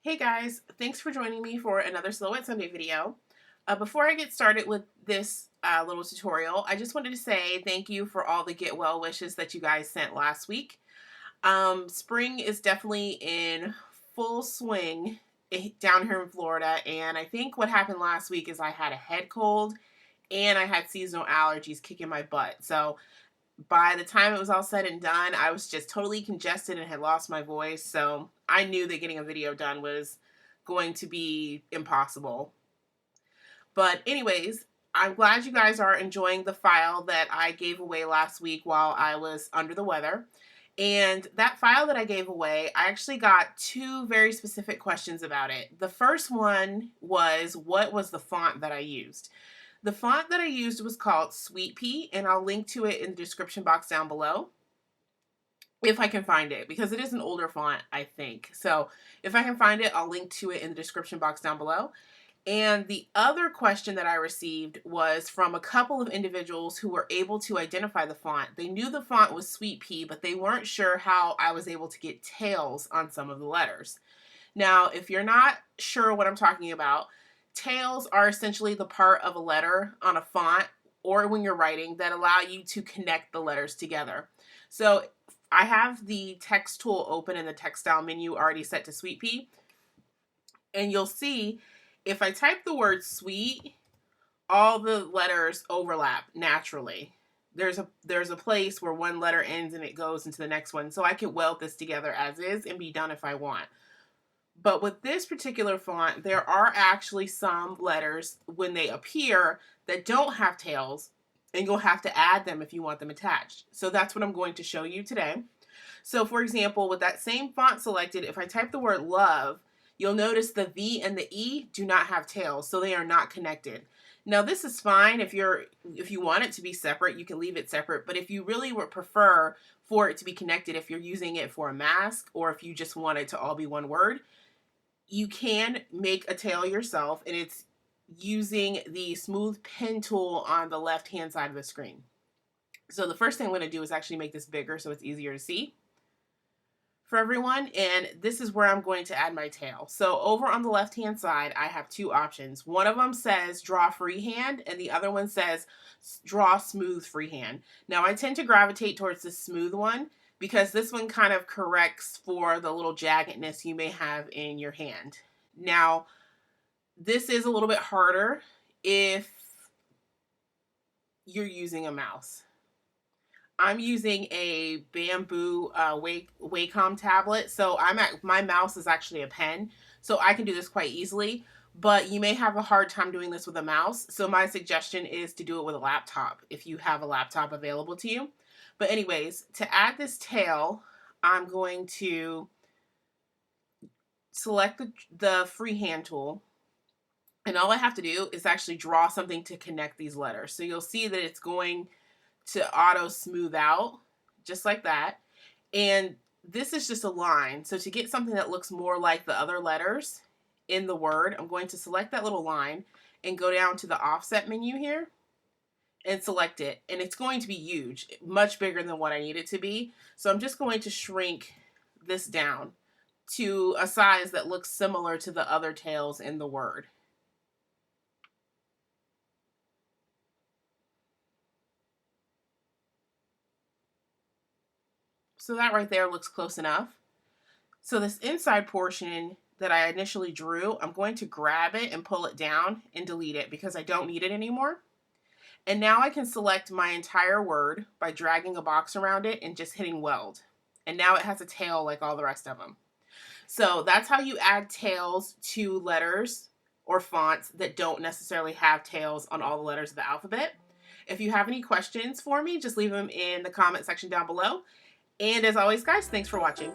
Hey guys, thanks for joining me for another Silhouette Sunday video. Before I get started with this little tutorial, I just wanted to say thank you for all the get well wishes that you guys sent last week. Spring is definitely in full swing down here in Florida, and I think what happened last week is I had a head cold and I had seasonal allergies kicking my butt. So by the time it was all said and done, I was just totally congested and had lost my voice. So I knew that getting a video done was going to be impossible. But anyways, I'm glad you guys are enjoying the file that I gave away last week while I was under the weather. And that file that I gave away, I actually got two very specific questions about it. The first one was, what was the font that I used? The font that I used was called Sweet Pea, and I'll link to it in the description box down below if I can find it, because it is an older font, I think. So if I can find it, I'll link to it in the description box down below. And the other question that I received was from a couple of individuals who were able to identify the font. They knew the font was Sweet Pea, but they weren't sure how I was able to get tails on some of the letters. Now, if you're not sure what I'm talking about, tails are essentially the part of a letter on a font or when you're writing that allow you to connect the letters together. So I have the text tool open in the text style menu already set to Sweet Pea. And you'll see if I type the word sweet, all the letters overlap naturally. There's a place where one letter ends and it goes into the next one. So I can weld this together as is and be done if I want. But with this particular font, there are actually some letters when they appear that don't have tails, and you'll have to add them if you want them attached. So that's what I'm going to show you today. So for example, with that same font selected, if I type the word love, you'll notice the V and the E do not have tails, so they are not connected. Now this is fine if you want it to be separate, you can leave it separate, but if you really would prefer for it to be connected, if you're using it for a mask or if you just want it to all be one word, you can make a tail yourself, and it's using the smooth pen tool on the left hand side of the screen. So the first thing I'm going to do is actually make this bigger so it's easier to see for everyone, and this is where I'm going to add my tail. So over on the left hand side I have two options. One of them says draw freehand and the other one says draw smooth freehand. Now I tend to gravitate towards the smooth one because this one kind of corrects for the little jaggedness you may have in your hand. Now, this is a little bit harder if you're using a mouse. I'm using a bamboo Wacom tablet, so my mouse is actually a pen, so I can do this quite easily, but you may have a hard time doing this with a mouse, so my suggestion is to do it with a laptop if you have a laptop available to you. But anyways, to add this tail, I'm going to select the freehand tool, and all I have to do is actually draw something to connect these letters. So you'll see that it's going to auto smooth out just like that. And this is just a line. So to get something that looks more like the other letters in the word, I'm going to select that little line and go down to the offset menu here and select it, and it's going to be huge, much bigger than what I need it to be. So I'm just going to shrink this down to a size that looks similar to the other tails in the word. So that right there looks close enough. So this inside portion that I initially drew, I'm going to grab it and pull it down and delete it because I don't need it anymore. And now I can select my entire word by dragging a box around it and just hitting weld. And now it has a tail like all the rest of them. So that's how you add tails to letters or fonts that don't necessarily have tails on all the letters of the alphabet. If you have any questions for me, just leave them in the comment section down below. And as always, guys, thanks for watching.